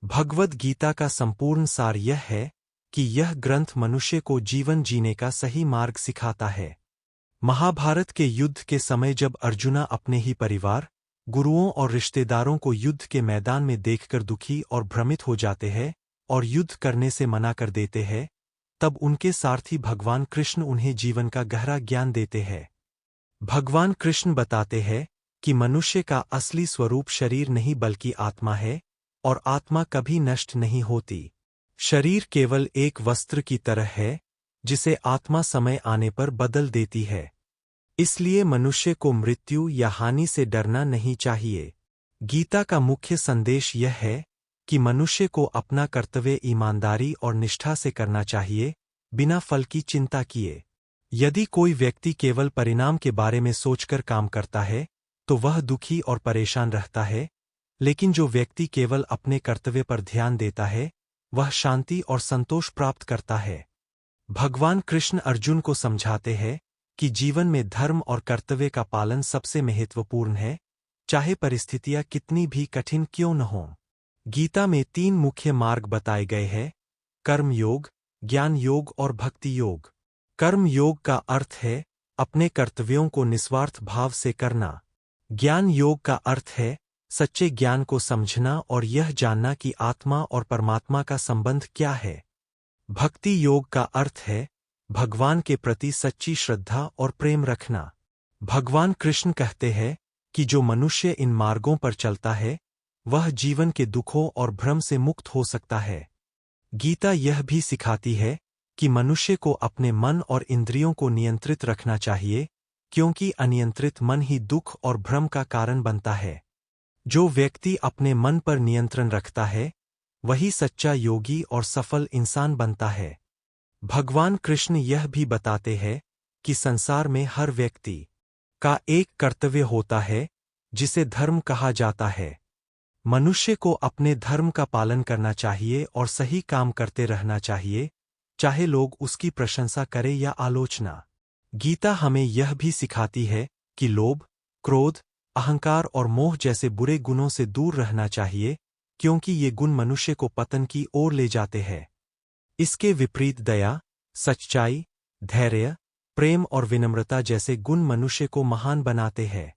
भगवद गीता का संपूर्ण सार यह है कि यह ग्रंथ मनुष्य को जीवन जीने का सही मार्ग सिखाता है। महाभारत के युद्ध के समय जब अर्जुना अपने ही परिवार, गुरुओं और रिश्तेदारों को युद्ध के मैदान में देखकर दुखी और भ्रमित हो जाते हैं और युद्ध करने से मना कर देते हैं, तब उनके सारथी भगवान कृष्ण उन्हें जीवन का गहरा ज्ञान देते हैं। भगवान कृष्ण बताते हैं कि मनुष्य का असली स्वरूप शरीर नहीं बल्कि आत्मा है और आत्मा कभी नष्ट नहीं होती। शरीर केवल एक वस्त्र की तरह है जिसे आत्मा समय आने पर बदल देती है। इसलिए मनुष्य को मृत्यु या हानि से डरना नहीं चाहिए। गीता का मुख्य संदेश यह है कि मनुष्य को अपना कर्तव्य ईमानदारी और निष्ठा से करना चाहिए, बिना फल की चिंता किए। यदि कोई व्यक्ति केवल परिणाम के बारे में सोचकर काम करता है तो वह दुखी और परेशान रहता है, लेकिन जो व्यक्ति केवल अपने कर्तव्य पर ध्यान देता है वह शांति और संतोष प्राप्त करता है। भगवान कृष्ण अर्जुन को समझाते हैं कि जीवन में धर्म और कर्तव्य का पालन सबसे महत्वपूर्ण है, चाहे परिस्थितियां कितनी भी कठिन क्यों न हों। गीता में 3 मुख्य मार्ग बताए गए हैं: कर्म योग, ज्ञान योग और भक्ति योग। कर्म योग का अर्थ है अपने कर्तव्यों को निस्वार्थ भाव से करना। ज्ञान योग का अर्थ है सच्चे ज्ञान को समझना और यह जानना कि आत्मा और परमात्मा का संबंध क्या है। भक्ति योग का अर्थ है भगवान के प्रति सच्ची श्रद्धा और प्रेम रखना। भगवान कृष्ण कहते हैं कि जो मनुष्य इन मार्गों पर चलता है वह जीवन के दुखों और भ्रम से मुक्त हो सकता है। गीता यह भी सिखाती है कि मनुष्य को अपने मन और इंद्रियों को नियंत्रित रखना चाहिए, क्योंकि अनियंत्रित मन ही दुख और भ्रम का कारण बनता है। जो व्यक्ति अपने मन पर नियंत्रण रखता है वही सच्चा योगी और सफल इंसान बनता है। भगवान कृष्ण यह भी बताते हैं कि संसार में हर व्यक्ति का एक कर्तव्य होता है जिसे धर्म कहा जाता है। मनुष्य को अपने धर्म का पालन करना चाहिए और सही काम करते रहना चाहिए, चाहे लोग उसकी प्रशंसा करें या आलोचना। गीता हमें यह भी सिखाती है कि लोभ, क्रोध, अहंकार और मोह जैसे बुरे गुणों से दूर रहना चाहिए, क्योंकि ये गुण मनुष्य को पतन की ओर ले जाते हैं। इसके विपरीत दया, सच्चाई, धैर्य, प्रेम और विनम्रता जैसे गुण मनुष्य को महान बनाते हैं।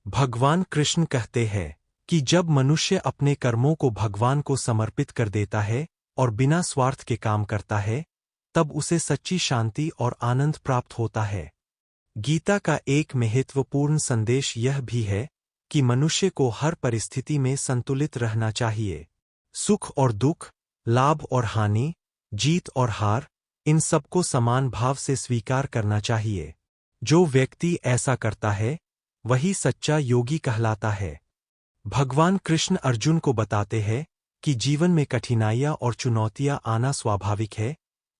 भगवान कृष्ण कहते हैं कि जब मनुष्य अपने कर्मों को भगवान को समर्पित कर देता है और बिना स्वार्थ के काम करता है, तब उसे सच्ची शांति और आनंद प्राप्त होता है। गीता का एक महत्वपूर्ण संदेश यह भी है कि मनुष्य को हर परिस्थिति में संतुलित रहना चाहिए। सुख और दुख, लाभ और हानि, जीत और हार, इन सबको समान भाव से स्वीकार करना चाहिए। जो व्यक्ति ऐसा करता है वही सच्चा योगी कहलाता है। भगवान कृष्ण अर्जुन को बताते हैं कि जीवन में कठिनाइयां और चुनौतियां आना स्वाभाविक है,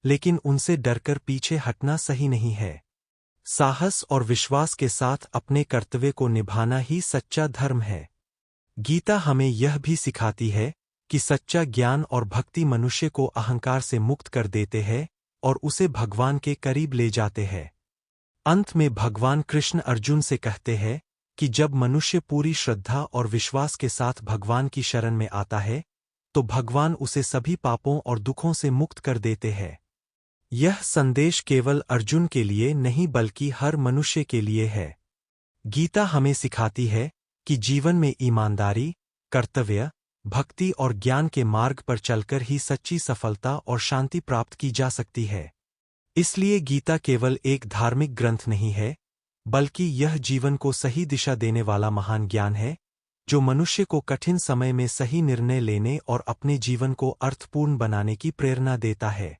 लेकिन उनसे डरकर पीछे हटना सही नहीं है। साहस और विश्वास के साथ अपने कर्तव्य को निभाना ही सच्चा धर्म है। गीता हमें यह भी सिखाती है कि सच्चा ज्ञान और भक्ति मनुष्य को अहंकार से मुक्त कर देते हैं और उसे भगवान के करीब ले जाते हैं। अंत में भगवान कृष्ण अर्जुन से कहते हैं कि जब मनुष्य पूरी श्रद्धा और विश्वास के साथ भगवान की शरण में आता है तो भगवान उसे सभी पापों और दुखों से मुक्त कर देते हैं। यह संदेश केवल अर्जुन के लिए नहीं बल्कि हर मनुष्य के लिए है। गीता हमें सिखाती है कि जीवन में ईमानदारी, कर्तव्य, भक्ति और ज्ञान के मार्ग पर चलकर ही सच्ची सफलता और शांति प्राप्त की जा सकती है। इसलिए गीता केवल एक धार्मिक ग्रंथ नहीं है, बल्कि यह जीवन को सही दिशा देने वाला महान ज्ञान है, जो मनुष्य को कठिन समय में सही निर्णय लेने और अपने जीवन को अर्थपूर्ण बनाने की प्रेरणा देता है।